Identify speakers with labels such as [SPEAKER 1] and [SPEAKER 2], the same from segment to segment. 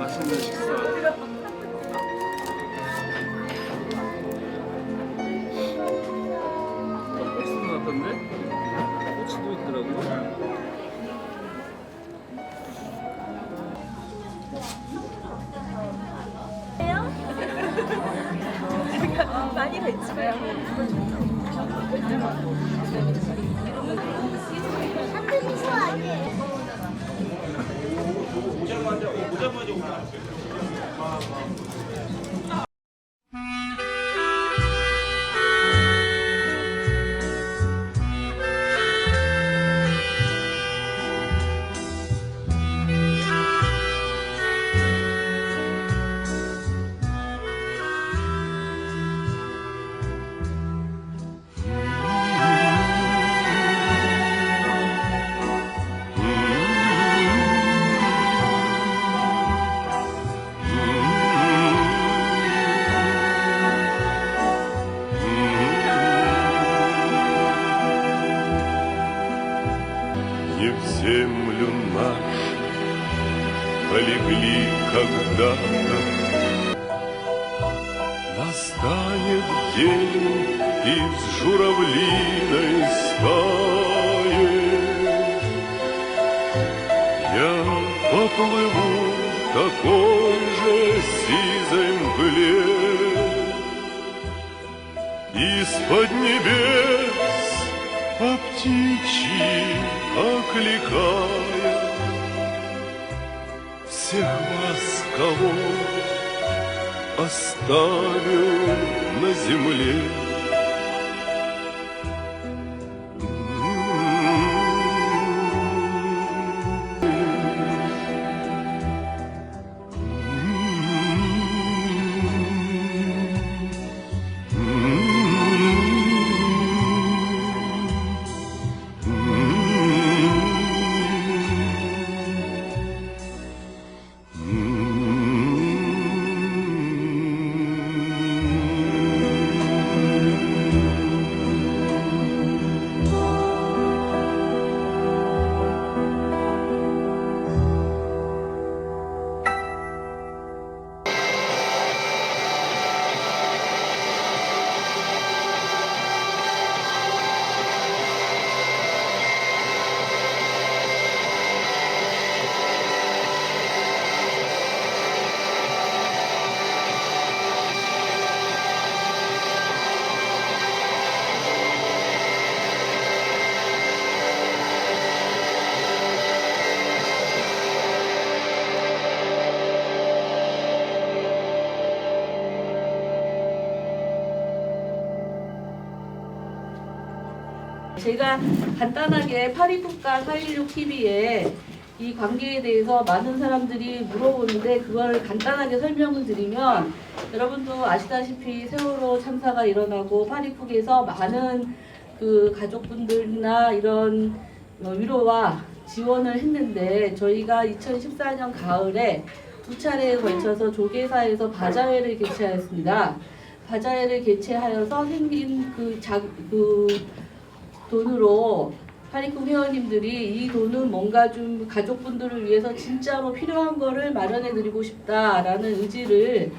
[SPEAKER 1] 맛있는 식사. 백수 나왔던데? 꼬치도 있더라고.
[SPEAKER 2] 많이 뵀지만
[SPEAKER 3] Не в землю нашу полегли когда-то. Настанет день из журавлиной стаи. Я поплыву в такой же сизой мгле. Из-под небес по птичьи окликая всех вас, кого оставил на земле.
[SPEAKER 4] 제가 간단하게 파리국가 416TV에 이 관계에 대해서 많은 사람들이 물어보는데 그걸 간단하게 설명을 드리면 여러분도 아시다시피 세월호 참사가 일어나고 파리국에서 많은 그 가족분들이나 이런 위로와 지원을 했는데 저희가 2014년 가을에 두 차례에 걸쳐서 조계사에서 바자회를 개최하였습니다. 바자회를 개최하여서 생긴 그 돈으로 파리국 회원님들이 이 돈은 뭔가 좀 가족분들을 위해서 진짜로 필요한 거를 마련해 드리고 싶다라는 의지를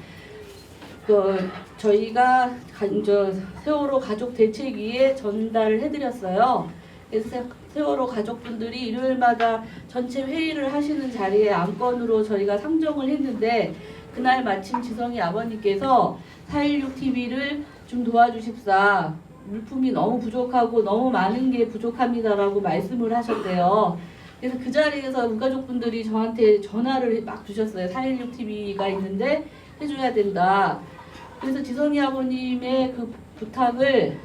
[SPEAKER 4] 저희가 세월호 가족 대책위에 전달을 해드렸어요. 그래서 세월호 가족분들이 일요일마다 전체 회의를 하시는 자리에 안건으로 저희가 상정을 했는데 그날 마침 지성이 아버님께서 416TV를 좀 도와주십사. 물품이 너무 부족하고 너무 많은 게 부족합니다라고 말씀을 하셨대요. 그래서 그 자리에서 우가족분들이 저한테 전화를 막 주셨어요. 416TV가 있는데 해줘야 된다. 그래서 지성이 아버님의 그 부탁을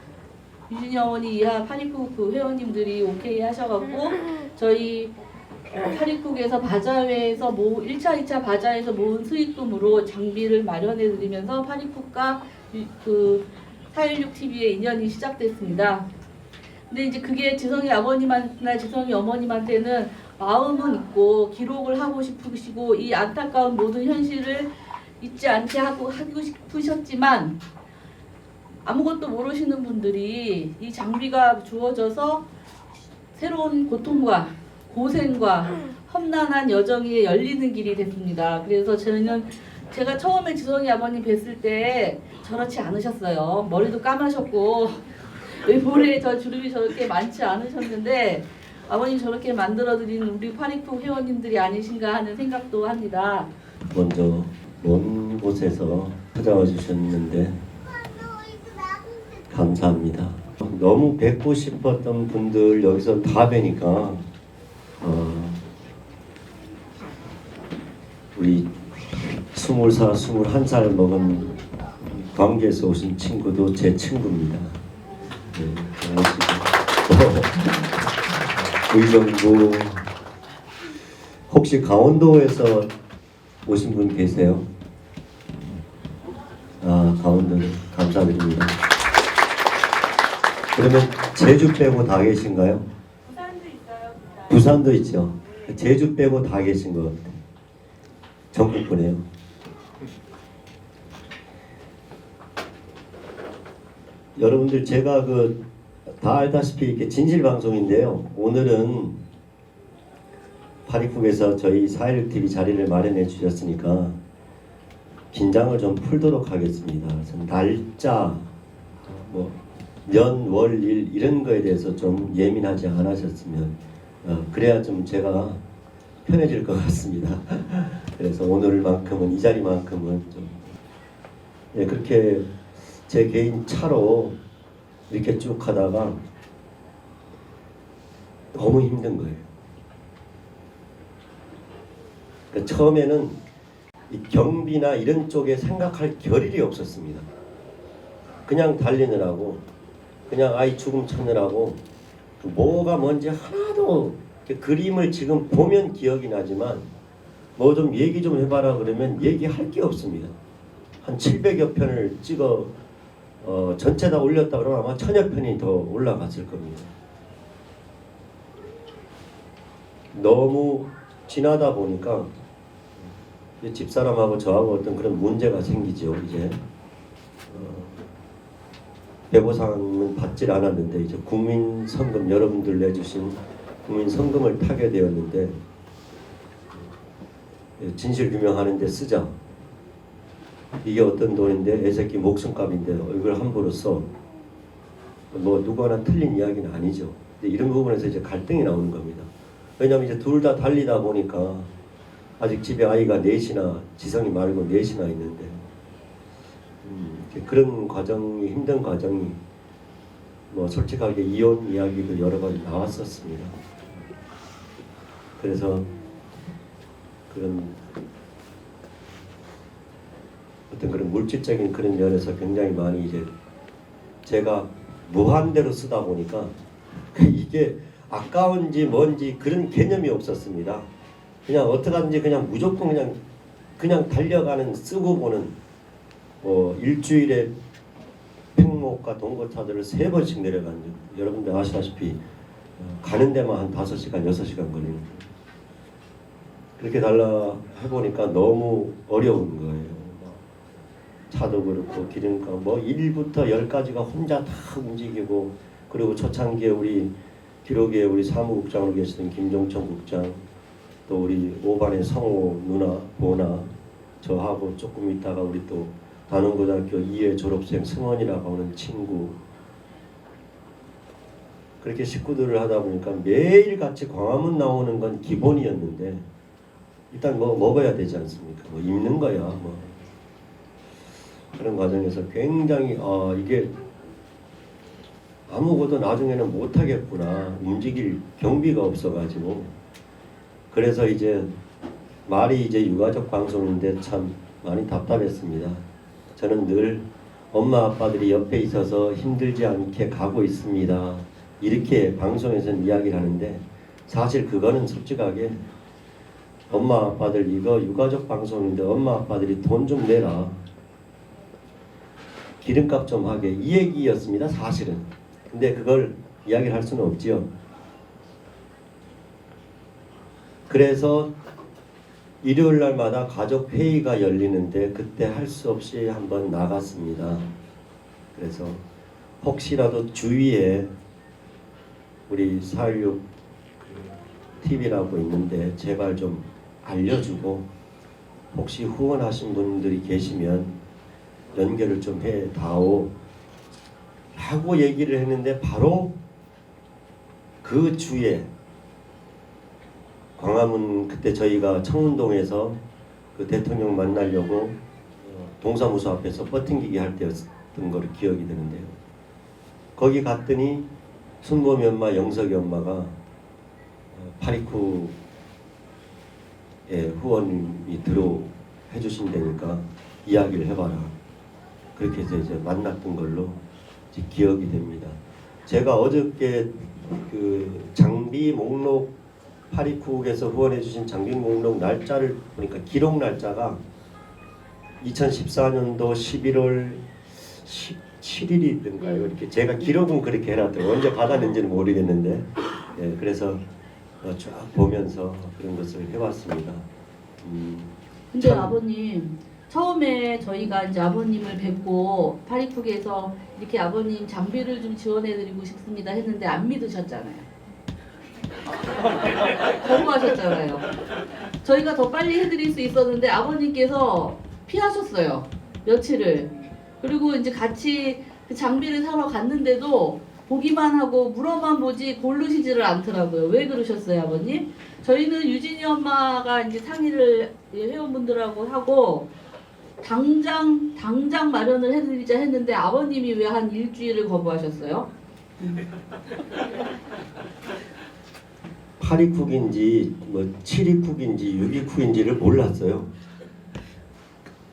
[SPEAKER 4] 유진이 어머니 이하 파리국 그 회원님들이 오케이 하셔갖고 저희 파리국에서 바자회에서 1차, 2차 바자회에서 모은 수익금으로 장비를 마련해드리면서 파리국과 그 416TV의 인연이 시작됐습니다. 근데 이제 그게 지성이 아버님이나 지성이 어머님한테는 마음은 있고 기록을 하고 싶으시고 이 안타까운 모든 현실을 잊지 않게 하고 싶으셨지만 아무것도 모르시는 분들이 이 장비가 주어져서 새로운 고통과 고생과 험난한 여정이 열리는 길이 됐습니다. 그래서 제가 처음에 지성이 아버님 뵀을 때 저렇지 않으셨어요. 머리도 까마셨고 볼에 저 주름이 저렇게 많지 않으셨는데 아버님 저렇게 만들어드린 우리 파리국 회원님들이 아니신가 하는 생각도 합니다.
[SPEAKER 5] 먼저 먼 곳에서 찾아와 주셨는데 감사합니다. 너무 뵙고 싶었던 분들 여기서 다 뵈니까 우리 20살, 21살 먹은 관계에서 오신 친구도 제 친구입니다. 네, 의정부 혹시 강원도에서 오신 분 계세요? 아, 강원도 감사드립니다. 그러면 제주 빼고 다 계신가요?
[SPEAKER 4] 부산도 있어요.
[SPEAKER 5] 부산도 있죠. 제주 빼고 다 계신 것 같아요. 전국구네요. 여러분들 제가 다 알다시피 이렇게 진실 방송인데요. 오늘은 파리국에서 저희 416TV 자리를 마련해 주셨으니까 긴장을 좀 풀도록 하겠습니다. 날짜, 년, 월, 일 이런 거에 대해서 좀 예민하지 않으셨으면 그래야 좀 제가 편해질 것 같습니다. 그래서 오늘만큼은 이 자리만큼은 좀 그렇게 제 개인 차로 이렇게 쭉 하다가 너무 힘든 거예요. 그러니까 처음에는 이 경비나 이런 쪽에 생각할 겨를이 없었습니다. 그냥 달리느라고 그냥 아이 죽음 찾느라고 뭐가 뭔지 하나도 그림을 지금 보면 기억이 나지만 뭐 좀 얘기 좀 해봐라 그러면 얘기할 게 없습니다. 한 700여 편을 찍어 전체 다 올렸다 그러면 아마 1000여 편이 더 올라갔을 겁니다. 너무 지나다 보니까 집사람하고 저하고 어떤 그런 문제가 생기죠. 이제 배보상은 받질 않았는데 이제 국민성금 여러분들 내주신 국민성금을 타게 되었는데 진실 규명하는데 쓰자. 이게 어떤 돈인데 애새끼 목숨값인데 이걸 함부로 써. 뭐 누구나 틀린 이야기는 아니죠. 근데 이런 부분에서 이제 갈등이 나오는 겁니다. 왜냐하면 이제 둘 다 달리다 보니까 아직 집에 아이가 넷이나 지성이 말고 넷이나 있는데 그런 과정이 힘든 과정이 뭐 솔직하게 이혼 이야기도 여러 번 나왔었습니다. 그래서 그런 어떤 그런 물질적인 그런 면에서 굉장히 많이 이제 제가 무한대로 쓰다 보니까 이게 아까운지 뭔지 그런 개념이 없었습니다. 그냥 어떻게 하든지 그냥 무조건 그냥 달려가는 쓰고 보는 일주일에 팽목과 동거차들을 3번씩 내려간 적, 여러분들 아시다시피 가는 데만 한 5시간 6시간 걸리는 거예요. 그렇게 달라 해보니까 너무 어려운 거예요. 차도 그렇고 기름값 뭐 1부터 10까지가 혼자 다 움직이고, 그리고 초창기에 우리 기록에 우리 사무국장으로 계시던 김종천 국장, 또 우리 5반의 성호 누나 보나, 저하고 조금 있다가 우리 또 단원고등학교 2회 졸업생 승원이라고 하는 친구, 그렇게 식구들을 하다 보니까 매일 같이 광화문 나오는 건 기본이었는데, 일단 뭐 먹어야 되지 않습니까? 뭐 입는 거야 뭐. 그런 과정에서 굉장히 이게 아무것도 나중에는 못하겠구나, 움직일 경비가 없어가지고. 그래서 이제 말이 이제 유가족 방송인데 참 많이 답답했습니다. 저는 늘 엄마 아빠들이 옆에 있어서 힘들지 않게 가고 있습니다, 이렇게 방송에서는 이야기를 하는데, 사실 그거는 솔직하게 엄마 아빠들 이거 유가족 방송인데 엄마 아빠들이 돈 좀 내라, 기름값 좀 하게, 이 얘기였습니다 사실은. 근데 그걸 이야기를 할 수는 없지요. 그래서 일요일 날마다 가족 회의가 열리는데 그때 할 수 없이 한번 나갔습니다. 그래서 혹시라도 주위에 우리 416 TV라고 있는데 제발 좀 알려주고, 혹시 후원하신 분들이 계시면 연결을 좀 해다오 하고 얘기를 했는데, 바로 그 주에 광화문, 그때 저희가 청운동에서 그 대통령 만나려고 동사무소 앞에서 버팅기기 할 때였던 걸 기억이 드는데요. 거기 갔더니 순범이 엄마, 영석이 엄마가 파리쿠에 후원이 들어 해주신다니까 이야기를 해봐라, 그렇게 해서 이제 만났던 걸로 이제 기억이 됩니다. 제가 어저께 그 장비 목록, 파리쿡에서 후원해주신 장비 목록 날짜를 보니까 기록 날짜가 2014년도 11월 17일이던가요. 이렇게 제가 기록은 그렇게 해놨더라고요. 언제 받았는지는 모르겠는데, 예, 그래서 쫙 보면서 그런 것을 해봤습니다.
[SPEAKER 4] 근데
[SPEAKER 5] 참.
[SPEAKER 4] 아버님, 처음에 저희가 이제 아버님을 뵙고 파리쿡에서 이렇게 아버님 장비를 좀 지원해드리고 싶습니다 했는데 안 믿으셨잖아요. 거부하셨잖아요. 저희가 더 빨리 해드릴 수 있었는데 아버님께서 피하셨어요, 며칠을. 그리고 이제 같이 그 장비를 사러 갔는데도 보기만 하고 물어만 보지 고르시지를 않더라고요. 왜 그러셨어요, 아버님? 저희는 유진이 엄마가 이제 상의를 회원분들하고 하고 당장 마련을 해드리자 했는데 아버님이 왜 한 일주일을 거부하셨어요?
[SPEAKER 5] 파리쿡인지 뭐 7위쿡인지 6위쿡인지를 몰랐어요.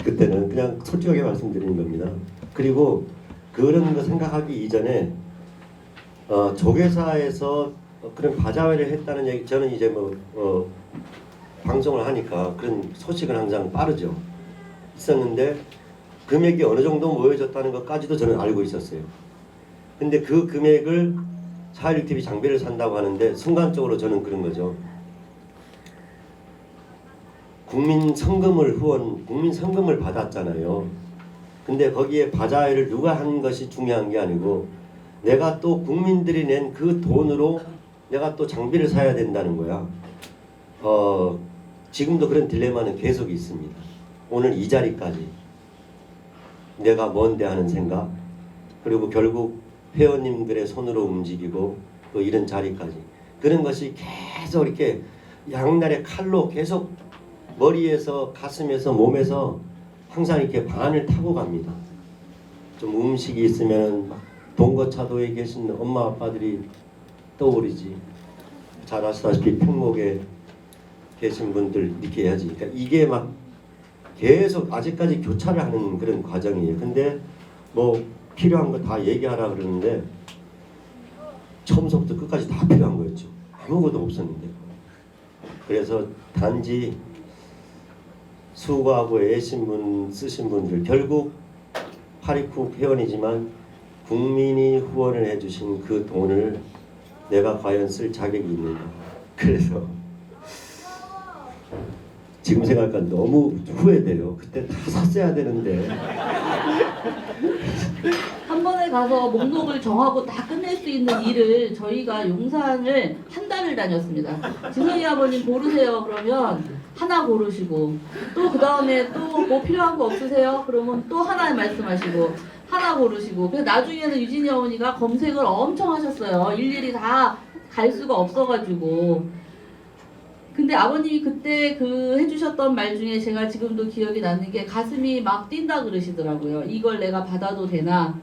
[SPEAKER 5] 그때는 그냥 솔직하게 말씀드리는 겁니다. 그리고 그런 거 생각하기 이전에 조계사에서 그런 바자회를 했다는 얘기, 저는 이제 방송을 하니까 그런 소식은 항상 빠르죠. 있었는데 금액이 어느 정도 모여졌다는 것까지도 저는 알고 있었어요. 근데 그 금액을 416TV 장비를 산다고 하는데 순간적으로 저는 그런 거죠. 국민 성금을 받았잖아요. 근데 거기에 바자회를 누가 한 것이 중요한 게 아니고, 내가 또 국민들이 낸 그 돈으로 내가 또 장비를 사야 된다는 거야. 지금도 그런 딜레마는 계속 있습니다. 오늘 이 자리까지 내가 뭔데 하는 생각, 그리고 결국 회원님들의 손으로 움직이고 또 이런 자리까지, 그런 것이 계속 이렇게 양날의 칼로 계속 머리에서 가슴에서 몸에서 항상 이렇게 반을 타고 갑니다. 좀 음식이 있으면 막 동거차도에 계신 엄마 아빠들이 떠오르지. 잘 아시다시피 평목에 계신 분들 이렇게 해야지. 그러니까 이게 막 계속 아직까지 교차를 하는 그런 과정이에요. 근데 뭐 필요한 거 다 얘기하라 그러는데 처음부터 끝까지 다 필요한 거였죠. 아무것도 없었는데. 그래서 단지 수고하고 애신 분 쓰신 분들, 결국 파리쿡 회원이지만 국민이 후원을 해주신 그 돈을 내가 과연 쓸 자격이 있는가. 그래서 지금 생각하니까 너무 후회돼요. 그때 다 샀어야 되는데.
[SPEAKER 4] 한 번에 가서 목록을 정하고 다 끝낼 수 있는 일을 저희가 용산을 한 달을 다녔습니다. 지성이 아버님 고르세요. 그러면 하나 고르시고, 또 그 다음에 또 뭐 필요한 거 없으세요? 그러면 또 하나 말씀하시고, 하나 고르시고. 그래서 나중에는 유진이 어머니가 검색을 엄청 하셨어요. 일일이 다 갈 수가 없어가지고. 근데 아버님이 그때 그 해주셨던 말 중에 제가 지금도 기억이 나는 게 가슴이 막 뛴다 그러시더라고요. 이걸 내가 받아도 되나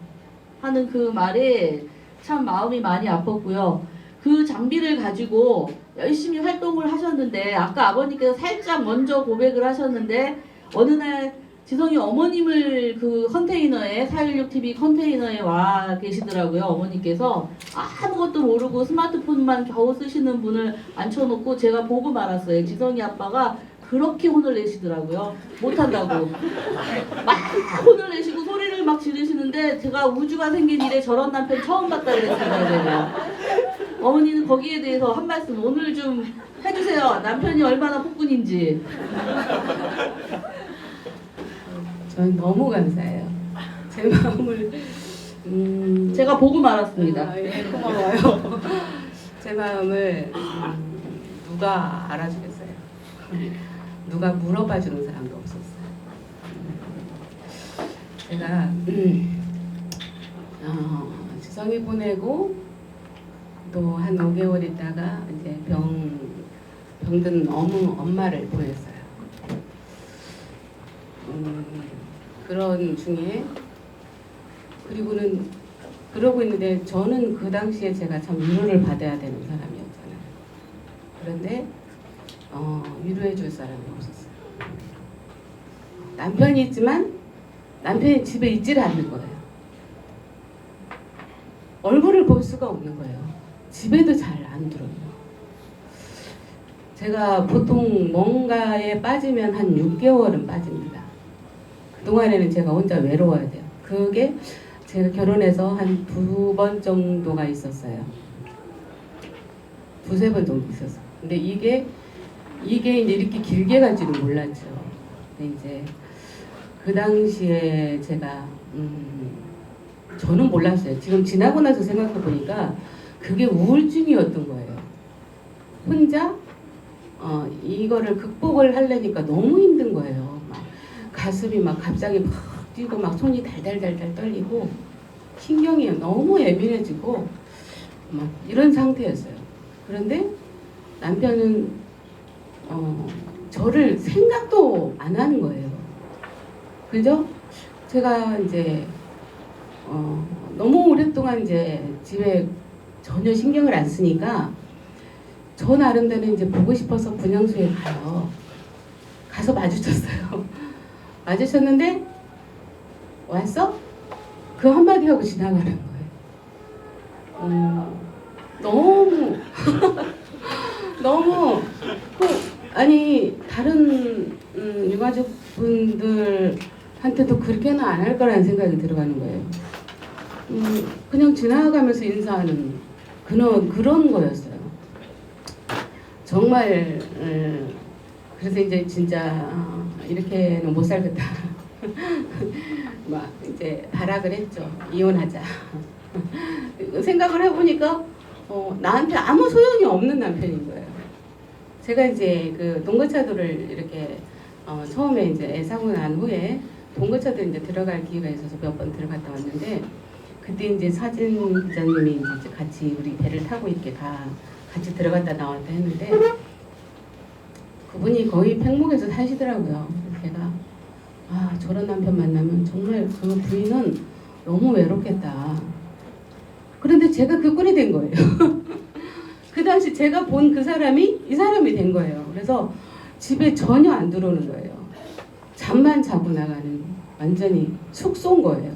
[SPEAKER 4] 하는 그 말에 참 마음이 많이 아팠고요. 그 장비를 가지고 열심히 활동을 하셨는데, 아까 아버님께서 살짝 먼저 고백을 하셨는데, 어느 날 지성이 어머님을 그 컨테이너에 416TV 컨테이너에 와 계시더라고요. 어머니께서 아무것도 모르고 스마트폰만 겨우 쓰시는 분을 앉혀놓고 제가 보고 말았어요. 지성이 아빠가 그렇게 혼을 내시더라고요. 못한다고 막 혼을 내시고 소리를 막 지르시는데, 제가 우주가 생긴 이래 저런 남편 처음 봤다 그랬습니다. 어머니는 거기에 대해서 한 말씀 오늘 좀 해주세요. 남편이 얼마나 폭군인지.
[SPEAKER 6] 저는 너무 감사해요. 제 마음을
[SPEAKER 4] 제가 보고 말았습니다.
[SPEAKER 6] 예, 고마워요. 제 마음을 누가 알아주겠어요. 누가 물어봐 주는 사람도 없었어요. 제가 지성이 보내고 또 한 5개월 있다가 이제 병든 엄마를 보냈어요. 그런 중에, 그리고는 그러고 있는데 저는 그 당시에 제가 참 위로를 받아야 되는 사람이었잖아요. 그런데 위로해 줄 사람이 없었어요. 남편이 있지만 남편이 집에 있지를 않는 거예요. 얼굴을 볼 수가 없는 거예요. 집에도 잘 안 들어요. 제가 보통 뭔가에 빠지면 한 6개월은 빠집니다. 그동안에는 제가 혼자 외로워야 돼요. 그게 제가 결혼해서 한 2번 정도가 있었어요. 2-3번 정도 있었어요. 근데 이게 이제 이렇게 길게 갈지는 몰랐죠. 근데 이제 그 당시에 제가 저는 몰랐어요. 지금 지나고 나서 생각해 보니까 그게 우울증이었던 거예요. 혼자 이거를 극복을 하려니까 너무 힘든 거예요. 막 가슴이 막 갑자기 막 뛰고 막 손이 달달달달 떨리고 신경이 너무 예민해지고 막 이런 상태였어요. 그런데 남편은 저를 생각도 안 하는 거예요. 그죠? 제가 이제 너무 오랫동안 이제 집에 전혀 신경을 안 쓰니까 저 나름대로 이제 보고 싶어서 분향소에 가요. 가서 마주쳤어요. 마주쳤는데 왔어? 그 한마디 하고 지나가는 거예요. 너무 너무 아니 다른 유가족 분들한테도 그렇게는 안 할 거라는 생각이 들어가는 거예요. 그냥 지나가면서 인사하는 그런 거였어요. 정말 그래서 이제 진짜 이렇게는 못 살겠다. 막 이제 발악을 했죠. 이혼하자. 생각을 해보니까 나한테 아무 소용이 없는 남편인 거예요. 제가 이제 그 동거차도를 이렇게 처음에 이제 애 사고 난 후에 동거차도 이제 들어갈 기회가 있어서 몇 번 들어갔다 왔는데, 그때 이제 사진 기자님이 이제 같이 우리 배를 타고 이렇게 같이 들어갔다 나왔다 했는데, 그분이 거의 팽목에서 사시더라고요. 제가 저런 남편 만나면 정말 그 부인은 너무 외롭겠다. 그런데 제가 그 꼴이 된 거예요. 그 당시 제가 본 그 사람이 이 사람이 된 거예요. 그래서 집에 전혀 안 들어오는 거예요. 잠만 자고 나가는, 완전히 축소인 거예요.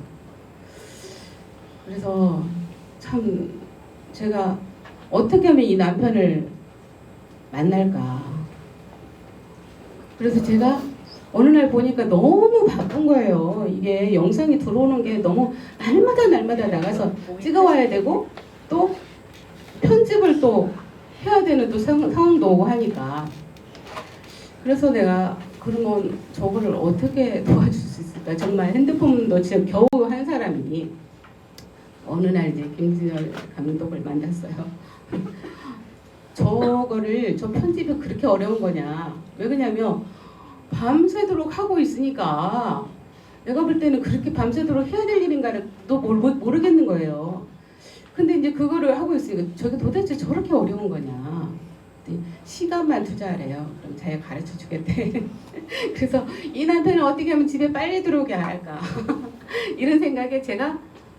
[SPEAKER 6] 그래서 참 제가 어떻게 하면 이 남편을 만날까. 그래서 제가 어느 날 보니까 너무 바쁜 거예요. 이게 영상이 들어오는 게 너무 날마다 나가서 찍어와야 되고 또 편집을 또 해야 되는 또 상황도 오고 하니까. 그래서 내가 그러면 저거를 어떻게 도와줄 수 있을까. 정말 핸드폰도 지금 겨우 한 사람이 어느 날 이제 김진열 감독을 만났어요. 저 편집이 그렇게 어려운 거냐. 왜 그러냐면 밤새도록 하고 있으니까 내가 볼 때는 그렇게 밤새도록 해야 될 일인가를 또 모르겠는 거예요. 근데 이제 그거를 하고 있으니까 저게 도대체 저렇게 어려운 거냐. 시간만 투자하래요. 그럼 자기가 가르쳐 주겠대. 그래서 이 남편은 어떻게 하면 집에 빨리 들어오게 할까. 이런 생각에 제가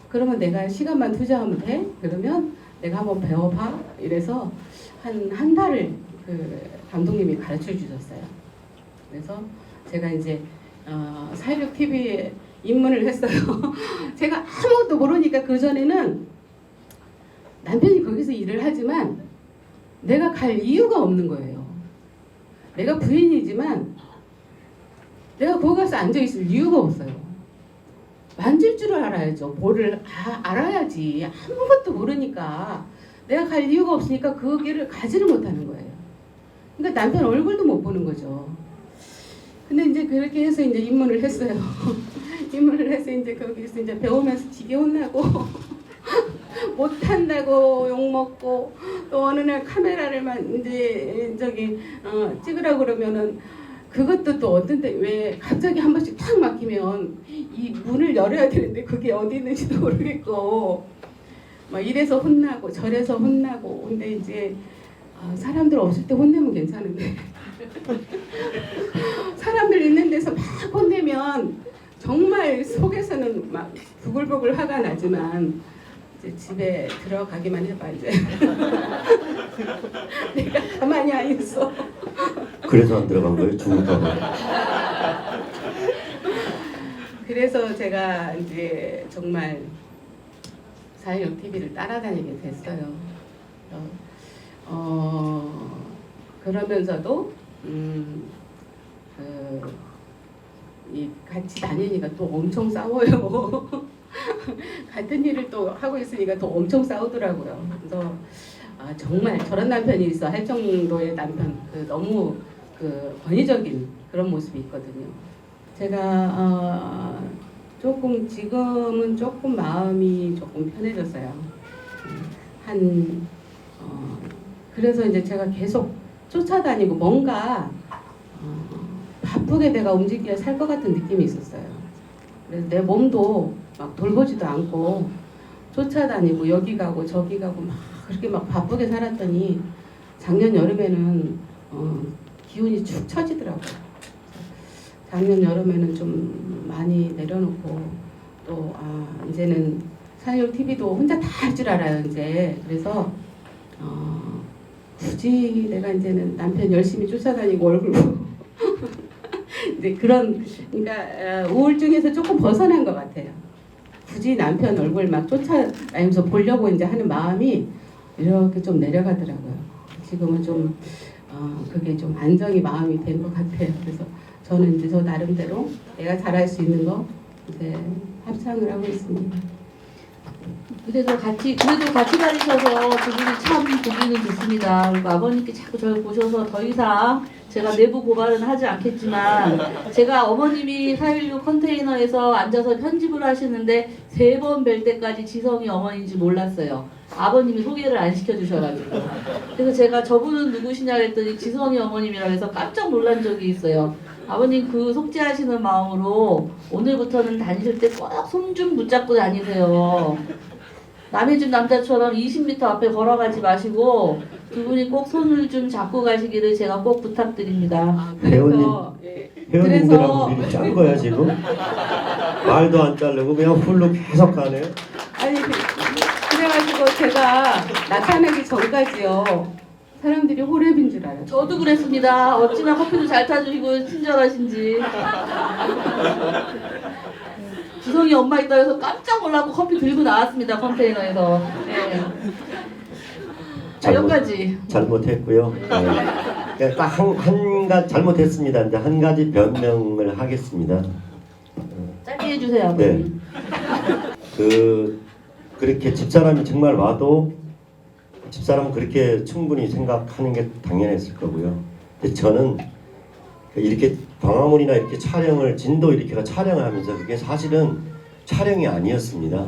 [SPEAKER 6] 그러면 내가 시간만 투자하면 돼? 그러면 내가 한번 배워봐. 이래서 한 달을 그 감독님이 가르쳐 주셨어요. 그래서 제가 이제 416 TV에 입문을 했어요. 제가 아무것도 모르니까 그 전에는 남편이 거기서 일을 하지만 내가 갈 이유가 없는 거예요. 내가 부인이지만 내가 거기 가서 앉아 있을 이유가 없어요. 만질 줄을 알아야죠. 뭐를 알아야지. 아무것도 모르니까 내가 갈 이유가 없으니까 그 길을 가지를 못하는 거예요. 그러니까 남편 얼굴도 못 보는 거죠. 근데 이제 그렇게 해서 이제 입문을 했어요. 입문을 해서 이제 거기서 이제 배우면서 지게 혼나고 못한다고 욕 먹고 또 어느 날 카메라를 이제 찍으라고 그러면은 그것도 또 어떤 때 왜 갑자기 한 번씩 탁 막히면 이 문을 열어야 되는데 그게 어디 있는지도 모르겠고 막 이래서 혼나고 저래서 혼나고. 근데 이제 사람들 없을 때 혼내면 괜찮은데 사람들 있는 데서 막 혼내면 정말 속에서는 막 부글부글 화가 나지만 이제 집에 들어가기만 해봐 이제 내가 가만히 안 있어.
[SPEAKER 5] 그래서 안 들어간 거예요? 죽을까 봐.
[SPEAKER 6] 그래서 제가 이제 정말 416 TV를 따라다니게 됐어요. 그러면서도 이 같이 다니니까 또 엄청 싸워요. 같은 일을 또 하고 있으니까 또 엄청 싸우더라고요. 그래서 정말 저런 남편이 있어 할 정도의 남편, 너무 권위적인 그런 모습이 있거든요. 제가 지금은 조금 마음이 조금 편해졌어요. 그래서 이제 제가 계속 쫓아다니고 뭔가 바쁘게 내가 움직여 살 것 같은 느낌이 있었어요. 그래서 내 몸도 막 돌보지도 않고 쫓아다니고 여기 가고 저기 가고 막 그렇게 막 바쁘게 살았더니 작년 여름에는 기운이 축 처지더라고요. 작년 여름에는 좀 많이 내려놓고 또 이제는 416 TV도 혼자 다 할 줄 알아요 이제. 그래서 굳이 내가 이제는 남편 열심히 쫓아다니고 얼굴 보고 이제 그러니까 우울증에서 조금 벗어난 것 같아요. 굳이 남편 얼굴 막 쫓아다니면서 보려고 이제 하는 마음이 이렇게 좀 내려가더라고요. 지금은 좀 그게 좀 안정이 마음이 된 것 같아요. 그래서 저는 이제 저 나름대로 내가 잘할 수 있는 거 이제 합창을 하고 있습니다.
[SPEAKER 4] 그래도 같이 다니셔서 두 분이 참 보기는 좋습니다. 그리고 아버님께 자꾸 저를 보셔서 더 이상 제가 내부 고발은 하지 않겠지만 제가 어머님이 416 컨테이너에서 앉아서 편집을 하시는데 3번 뵐 때까지 지성이 어머니인지 몰랐어요. 아버님이 소개를 안 시켜주셔가지고. 그래서 제가 저분은 누구시냐 했더니 지성이 어머님이라고 해서 깜짝 놀란 적이 있어요. 아버님 그 속죄하시는 마음으로 오늘부터는 다니실 때 꼭 손 좀 붙잡고 다니세요. 남의 집 남자처럼 20m 앞에 걸어가지 마시고 두 분이 꼭 손을 좀 잡고 가시기를 제가 꼭 부탁드립니다.
[SPEAKER 6] 그래서
[SPEAKER 5] 회원님들하고 미리 짠 거야 지금? 말도 안 자르고 그냥 훌로 계속 가네요.
[SPEAKER 6] 아니 그래가지고 제가 나타나기 전까지요 사람들이 호랩인 줄 알았어요.
[SPEAKER 4] 저도 그랬습니다. 어찌나 커피도 잘 타주시고 친절하신지. 지성이 엄마 있다 해서 깜짝 놀라고 커피 들고 나왔습니다. 컨테이너에서. 네. 여기까지.
[SPEAKER 5] 잘못했고요. 네. 딱한 가지 잘못했습니다. 이제 한 가지 변명을 하겠습니다.
[SPEAKER 4] 짧게 해주세요,
[SPEAKER 5] 네.
[SPEAKER 4] 아버님.
[SPEAKER 5] 그렇게 집사람이 정말 와도 집사람은 그렇게 충분히 생각하는 게 당연했을 거고요. 근데 저는 이렇게 광화문이나 이렇게 촬영을 진도 이렇게가 촬영을 하면서 그게 사실은 촬영이 아니었습니다.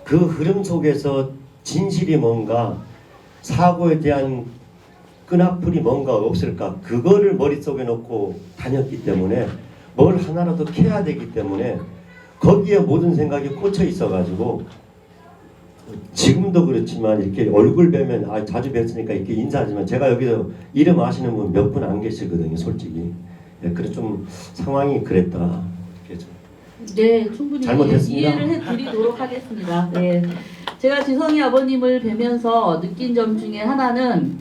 [SPEAKER 5] 그 흐름 속에서 진실이 뭔가 사고에 대한 끈악풀이 뭔가 없을까 그거를 머릿속에 놓고 다녔기 때문에 뭘 하나라도 캐야 되기 때문에 거기에 모든 생각이 꽂혀 있어가지고 지금도 그렇지만 이렇게 얼굴 뵈면 자주 뵀으니까 이렇게 인사하지만 제가 여기서 이름 아시는 분 몇 분 안 계시거든요, 솔직히. 그래 좀 상황이 그랬다. 이렇게 좀.
[SPEAKER 4] 네, 충분히
[SPEAKER 5] 잘못했습니다.
[SPEAKER 4] 이해를 해드리도록 하겠습니다. 네, 제가 지성이 아버님을 뵈면서 느낀 점 중에 하나는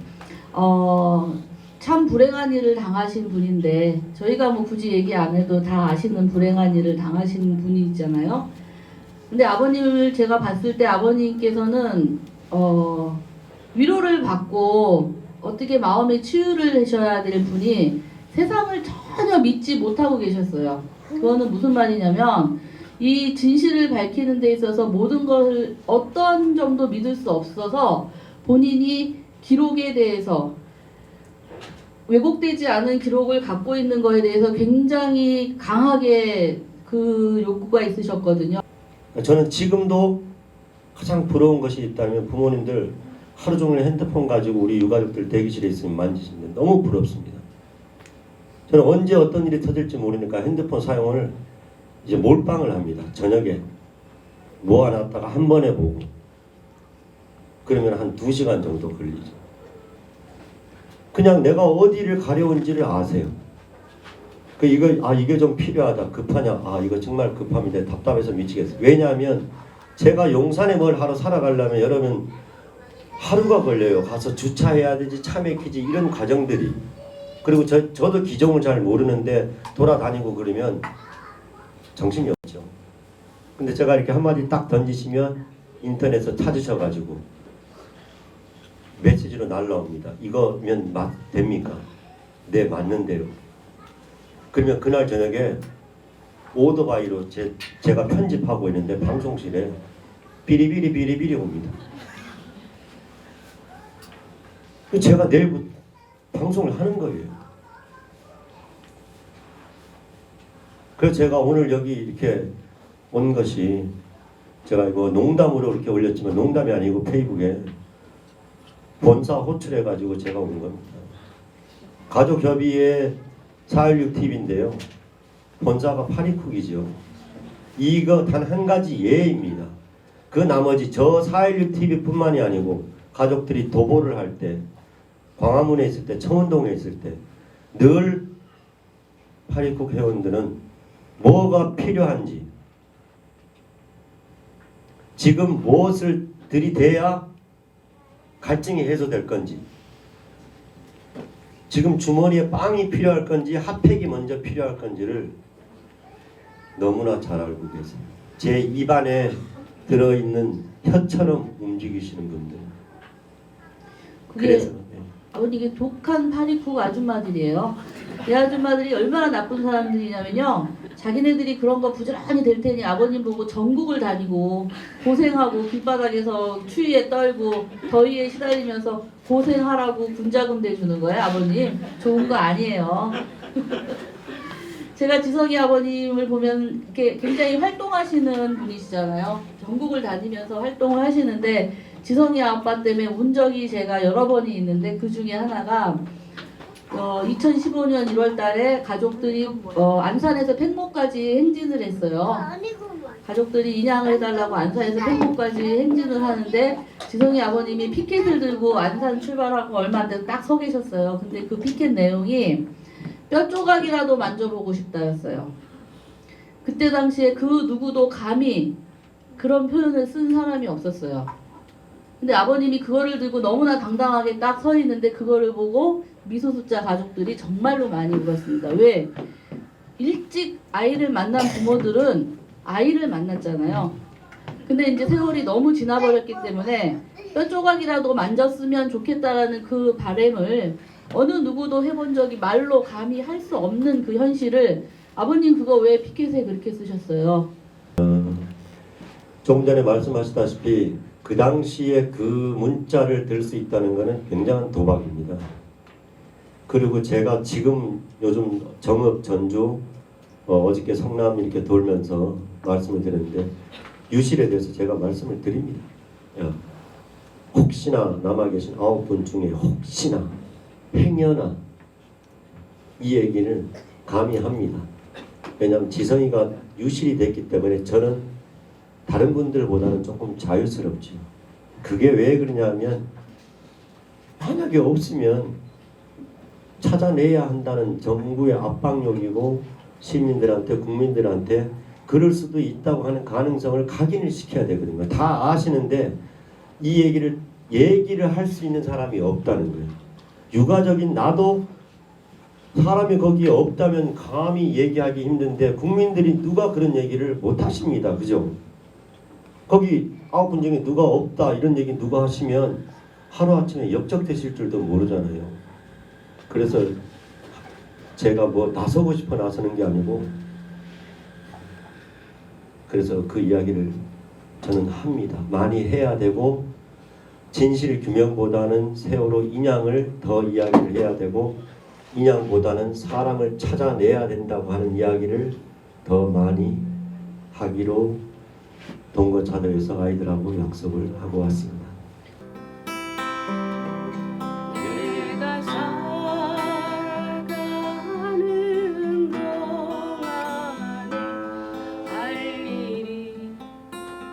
[SPEAKER 4] 참 불행한 일을 당하신 분인데 저희가 뭐 굳이 얘기 안 해도 다 아시는 불행한 일을 당하신 분이 있잖아요. 근데 아버님을 제가 봤을 때 아버님께서는 위로를 받고 어떻게 마음의 치유를 하셔야 될 분이 세상을 전혀 믿지 못하고 계셨어요. 그거는 무슨 말이냐면 이 진실을 밝히는 데 있어서 모든 걸 어떤 점도 믿을 수 없어서 본인이 기록에 대해서 왜곡되지 않은 기록을 갖고 있는 거에 대해서 굉장히 강하게 그 욕구가 있으셨거든요.
[SPEAKER 5] 저는 지금도 가장 부러운 것이 있다면 부모님들 하루 종일 핸드폰 가지고 우리 유가족들 대기실에 있으면 만지시는데 너무 부럽습니다. 저는 언제 어떤 일이 터질지 모르니까 핸드폰 사용을 이제 몰빵을 합니다. 저녁에 모아놨다가 한 번에 보고 그러면 한 2시간 정도 걸리죠. 그냥 내가 어디를 가려운지를 아세요. 이게 좀 필요하다. 급하냐? 이거 정말 급합니다. 답답해서 미치겠어요. 왜냐하면 제가 용산에 뭘 하러 살아가려면 여러분 하루가 걸려요. 가서 주차해야 되지, 차 막히지 이런 과정들이. 그리고 저도 기종을 잘 모르는데 돌아다니고 그러면 정신이 없죠. 근데 제가 이렇게 한마디 딱 던지시면 인터넷에서 찾으셔가지고 메시지로 날라옵니다. 이거면 됩니까? 네, 맞는 대로. 그러면 그날 저녁에 오토바이로 제가 편집하고 있는데 방송실에 비리비리 옵니다. 제가 내일부터 방송을 하는 거예요. 그래서 제가 오늘 여기 이렇게 온 것이 제가 이거 농담으로 이렇게 올렸지만 농담이 아니고 페이북에 본사 호출해가지고 제가 온 겁니다. 가족협의회 416TV인데요. 본사가 파리쿡이죠. 이거 단 한 가지 예입니다. 그 나머지 저 416TV뿐만이 아니고 가족들이 도보를 할 때, 광화문에 있을 때, 청운동에 있을 때 늘 파리쿡 회원들은 뭐가 필요한지, 지금 무엇을 들이대야 갈증이 해소될 건지, 지금 주머니에 빵이 필요할 건지 핫팩이 먼저 필요할 건지를 너무나 잘 알고 계세요. 제 입안에 들어있는 혀처럼 움직이시는 분들. 그래서
[SPEAKER 4] 아버님 이게 독한 파리쿡 아줌마들이에요. 이 아줌마들이 얼마나 나쁜 사람들이냐면요. 자기네들이 그런 거 부지런히 될 테니 아버님 보고 전국을 다니고 고생하고 길바닥에서 추위에 떨고 더위에 시달리면서 고생하라고 군자금 대주는 거예요. 아버님 좋은 거 아니에요. 제가 지성이 아버님을 보면 이렇게 굉장히 활동하시는 분이시잖아요. 전국을 다니면서 활동을 하시는데 지성이 아빠 때문에 운 적이 제가 여러 번이 있는데 그 중에 하나가 2015년 1월 달에 가족들이 안산에서 팽목까지 행진을 했어요. 가족들이 인양을 해달라고 안산에서 팽목까지 행진을 하는데 지성이 아버님이 피켓을 들고 안산 출발하고 얼마 안 돼서 딱 서 계셨어요. 근데 그 피켓 내용이 뼈 조각이라도 만져보고 싶다였어요. 그때 당시에 그 누구도 감히 그런 표현을 쓴 사람이 없었어요. 근데 아버님이 그거를 들고 너무나 당당하게 딱 서 있는데 그거를 보고 미소숫자 가족들이 정말로 많이 울었습니다. 왜? 일찍 아이를 만난 부모들은 아이를 만났잖아요. 근데 이제 세월이 너무 지나버렸기 때문에 뼈 조각이라도 만졌으면 좋겠다라는 그 바람을 어느 누구도 해본 적이 말로 감히 할 수 없는 그 현실을 아버님 그거 왜 피켓에 그렇게 쓰셨어요?
[SPEAKER 5] 조금 전에 말씀하셨다시피 그 당시에 그 문자를 들 수 있다는 것은 굉장한 도박입니다. 그리고 제가 지금 요즘 정읍 전주 어저께 성남 이렇게 돌면서 말씀을 드렸는데 유실에 대해서 제가 말씀을 드립니다. 혹시나 남아 계신 9분 중에 혹시나 행여나 이 얘기를 감히 합니다. 왜냐하면 지성이가 유실이 됐기 때문에 저는 다른 분들보다는 조금 자유스럽죠. 그게 왜 그러냐면 만약에 없으면 찾아내야 한다는 정부의 압박력이고 시민들한테 국민들한테 그럴 수도 있다고 하는 가능성을 각인을 시켜야 되거든요. 다 아시는데 이 얘기를 할 수 있는 사람이 없다는 거예요. 육아적인 나도 사람이 거기에 없다면 감히 얘기하기 힘든데 국민들이 누가 그런 얘기를 못 하십니다. 그죠? 거기 9분 중에 누가 없다 이런 얘기 누가 하시면 하루아침에 역적되실 줄도 모르잖아요. 그래서 제가 뭐 나서고 싶어 나서는 게 아니고 그래서 그 이야기를 저는 합니다. 많이 해야 되고 진실 규명보다는 세월호 인양을 더 이야기를 해야 되고 인양보다는 사람을 찾아내야 된다고 하는 이야기를 더 많이 하기로 동거차도에서 아이들하고 약속을 하고 왔습니다.
[SPEAKER 6] 내가 살아가는 동안에 할 일이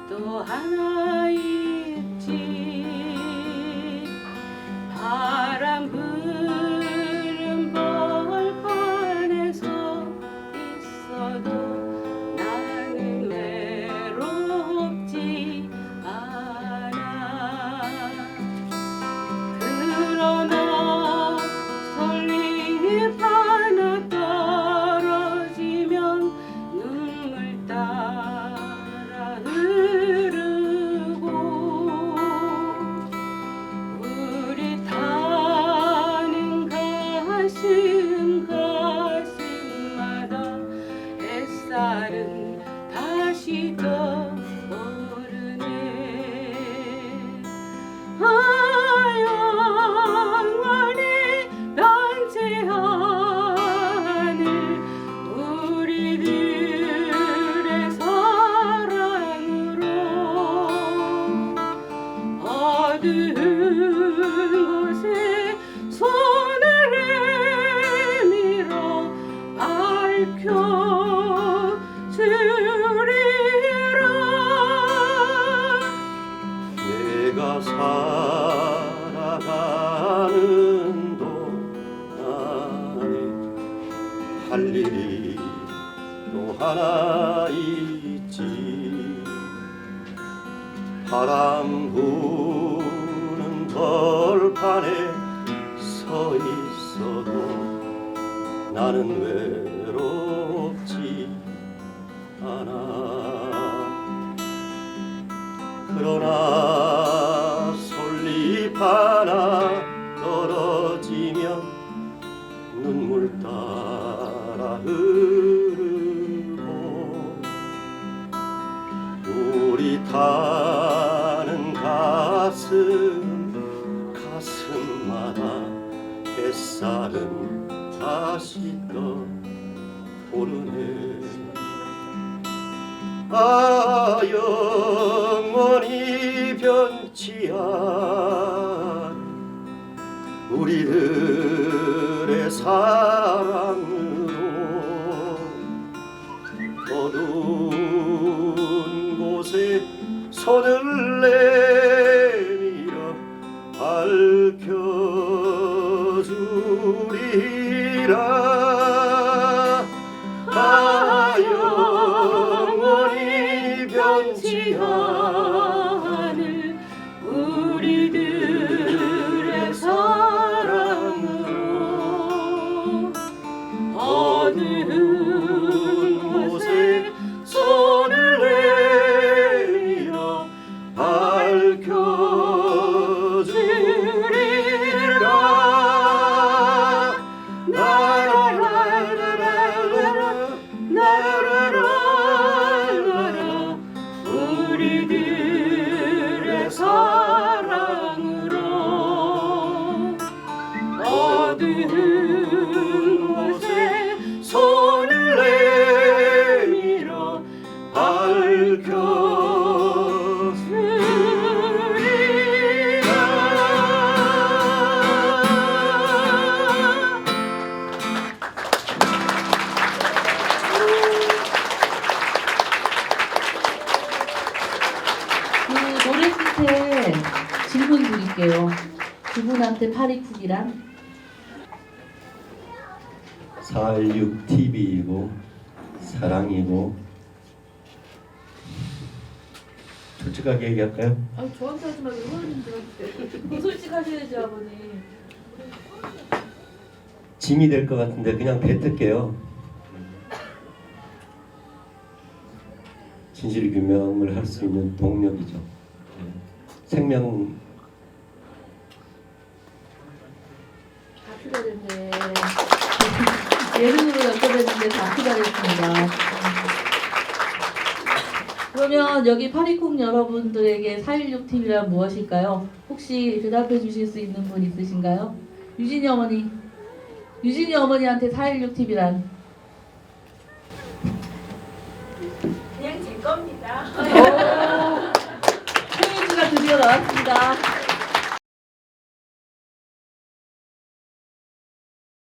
[SPEAKER 6] 또 하나 있지. 바람 부는 벌판에서 있어도 나는 외롭지 않아. 그러나 솔잎 하나 떨어지면 눈물 따라 흐르고 우리 타는 가슴마다 햇살은 다시 떠오르네. 영원히 변치하는 우리들의 사랑으로 어두운 곳에 손을 내밀어 밝혀주리라.
[SPEAKER 5] 내가 살아가는 동안에 할 일이 또 하나 있지. 바람 부는 벌판에 서 있어도 나는 외롭지 않아. 그러나 솔잎 하나 떨어지면 눈물 따라 흐르고 우리 타는 가슴마다 햇살은 다시 떠오르네. 영원히 변치 않은 우리들의 사랑으로 어두운 곳에 손을 내밀어 밝혀주리라. 영원히 변치 않을 우리들의 사랑으로 어두운 곳에 손을 내밀어
[SPEAKER 6] 우리들의 사랑으로 어두운 곳에 손을 내밀어
[SPEAKER 4] 그 노래 끝에 질문 드릴게요. 그분한테 파리쿡이란?
[SPEAKER 5] 416 TV이고 사랑이고 솔직하게 얘기할까요?
[SPEAKER 4] 아 저한테 하지 말고 의원님들한테. 솔직하셔야지 아버님.
[SPEAKER 5] 짐이 될 것 같은데 그냥 뱉을게요. 진실 규명을 할 수 있는 동력이죠. 생명
[SPEAKER 4] 다큐가 됐네. 예능으로 연결했는데 다큐가 됐습니다. 그러면 여기 파리쿡 여러분들에게 416TV란 무엇일까요? 혹시 대답해 주실 수 있는 분 있으신가요? 유진이 어머니. 유진이 어머니한테 416TV란?
[SPEAKER 2] 그냥 제 겁니다.
[SPEAKER 4] 퀴즈가 드디어 나왔습니다.